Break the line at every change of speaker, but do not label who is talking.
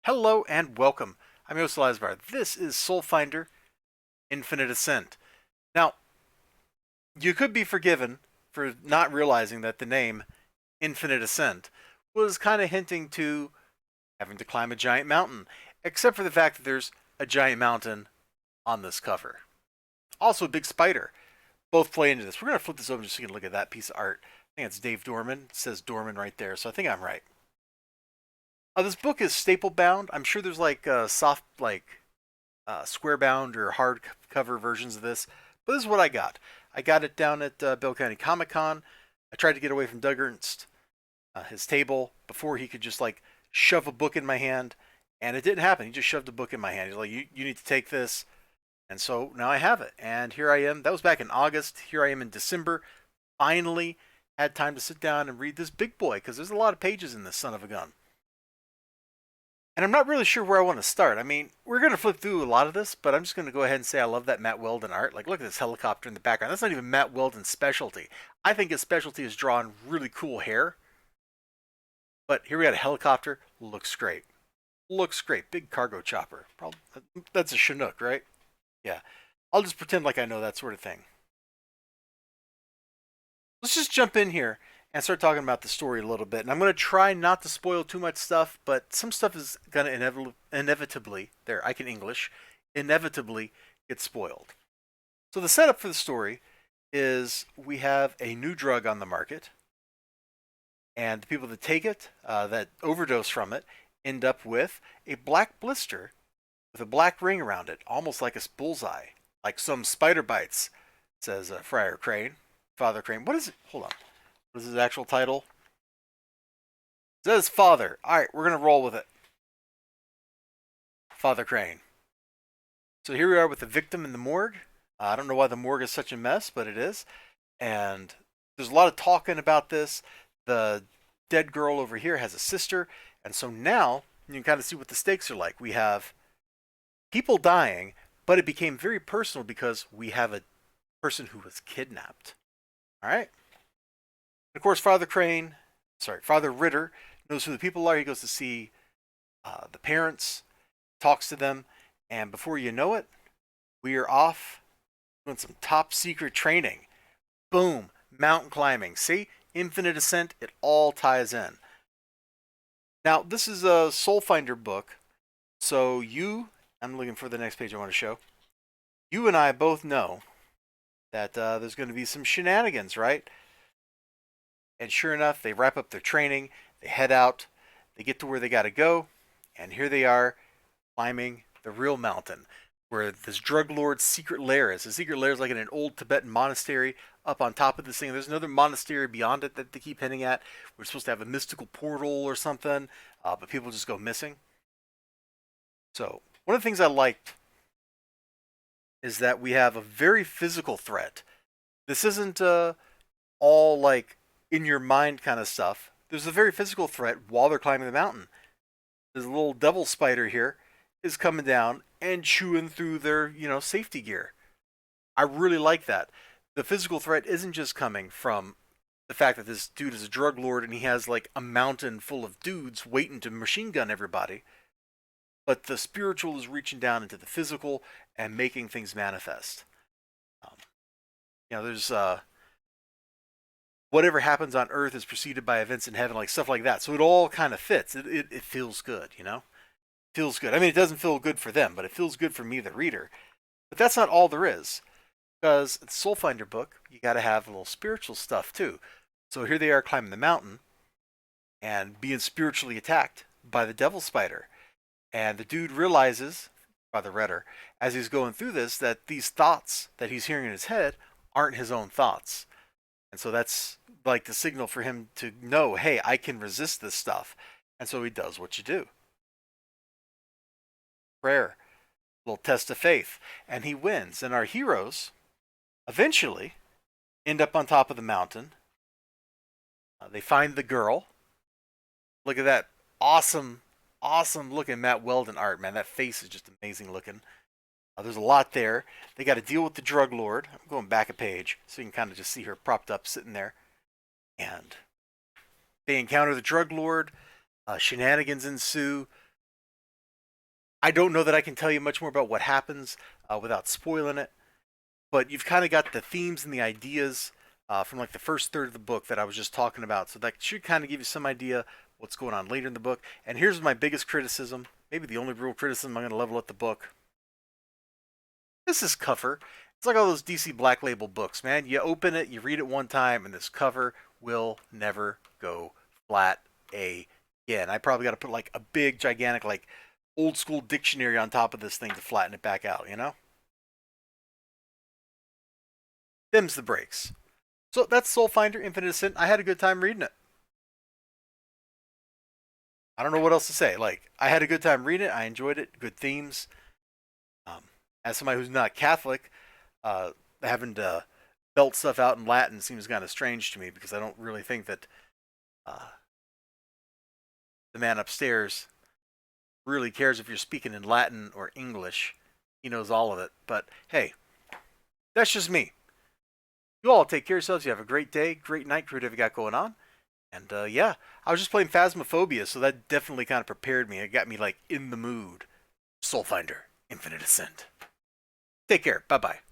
Hello and welcome. I'm your host Elizibar. This is Soulfinder, Infinite Ascent. Now, you could be forgiven for not realizing that the name Infinite Ascent was kind of hinting to having to climb a giant mountain, except for the fact that there's a giant mountain on this cover. Also, a big spider. Both play into this. We're going to flip this over just so you can look at that piece of art. I think it's Dave Dorman. It says Dorman right there, so I think I'm right. This book is staple bound. I'm sure there's like soft, square bound or hard cover versions of this, but this is what I got. I got it down at Bill County Comic Con. I tried to get away from Doug Ernst, his table, before he could just like shove a book in my hand, and it didn't happen. He just shoved a book in my hand. He's like, you need to take this. And so now I have it. And here I am. That was back in August. Here I am in December. Finally had time to sit down and read this big boy because there's a lot of pages in this son of a gun. And I'm not really sure where I want to start. I mean, we're going to flip through a lot of this, but I'm just going to go ahead and say I love that Matt Weldon art. Like, look at this helicopter in the background. That's not even Matt Weldon's specialty. I think his specialty is drawing really cool hair. But here we got a helicopter. Looks great. Looks great. Big cargo chopper. Probably, that's a Chinook, right? Yeah. I'll just pretend like I know that sort of thing. Let's just jump in here and start talking about the story a little bit. And I'm going to try not to spoil too much stuff, but some stuff is going to inevitably, there, I can English, inevitably get spoiled. So the setup for the story is we have a new drug on the market, and the people that take it, that overdose from it, end up with a black blister with a black ring around it, almost like a bullseye, like some spider bites, says Friar Crane. Father Crane. What is it? Hold on. What is his actual title? It says Father. Alright, we're going to roll with it. Father Crane. So here we are with the victim in the morgue. I don't know why the morgue is such a mess, but it is. And there's a lot of talking about this. The dead girl over here has a sister. And so now you can kind of see what the stakes are like. We have people dying, but it became very personal because we have a person who was kidnapped. All right. Of course, Father Ritter knows who the people are. He goes to see the parents, talks to them, and before you know it, we are off doing some top secret training. Boom, mountain climbing. See, Infinite Ascent, it all ties in. Now, this is a Soulfinder book, so I'm looking for the next page I want to show. You and I both know that there's going to be some shenanigans, right? And sure enough, they wrap up their training, they head out, they get to where they got to go, and here they are climbing the real mountain where this drug lord's secret lair is. The secret lair is like in an old Tibetan monastery up on top of this thing. There's another monastery beyond it that they keep hinting at. We're supposed to have a mystical portal or something, but people just go missing. So, one of the things I liked is that we have a very physical threat. This isn't all like in your mind kind of stuff. There's a very physical threat while they're climbing the mountain. This little devil spider here is coming down and chewing through their, safety gear. I really like that. The physical threat isn't just coming from the fact that this dude is a drug lord and he has like a mountain full of dudes waiting to machine gun everybody, but the spiritual is reaching down into the physical and making things manifest. Um, there's whatever happens on earth is preceded by events in heaven, like stuff like that. So it all kind of fits. It feels good, Feels good. I mean, it doesn't feel good for them, but it feels good for me, the reader. But that's not all there is. Because it's a Soulfinder book, you got to have a little spiritual stuff too. So here they are climbing the mountain and being spiritually attacked by the devil spider. And the dude realizes, by the Redder, as he's going through this, that these thoughts that he's hearing in his head aren't his own thoughts. And so that's like the signal for him to know, hey, I can resist this stuff. And so he does what you do. Prayer, little test of faith, and he wins. And our heroes eventually end up on top of the mountain. They find the girl. Look at that awesome looking Matt Weldon art, man. That face is just amazing looking. There's a lot there. They got to deal with the drug lord. I'm going back a page so you can kind of just see her propped up sitting there. And they encounter the drug lord. Shenanigans ensue. I don't know that I can tell you much more about what happens without spoiling it, but you've kind of got the themes and the ideas from like the first third of the book that I was just talking about. So that should kind of give you some idea what's going on later in the book. And here's my biggest criticism, maybe the only real criticism I'm going to level at the book. This is cover. It's like all those DC Black Label books, man. You open it, you read it one time, and this cover will never go flat again. I probably got to put like a big, gigantic, like old school dictionary on top of this thing to flatten it back out, you know? Them's the breaks. So that's Soulfinder Infinite Ascent. I had a good time reading it. I don't know what else to say. Like, I had a good time reading it. I enjoyed it. Good themes. Um, as somebody who's not Catholic, having to belt stuff out in Latin seems kind of strange to me because I don't really think that uh, the man upstairs really cares if you're speaking in Latin or English. He knows all of it. But hey, that's just me. You all take care of yourselves. You have a great day, great night, whatever you got going on. And yeah, I was just playing Phasmophobia, so that definitely kind of prepared me. It got me like in the mood. Soulfinder, Infinite Ascent. Take care. Bye bye.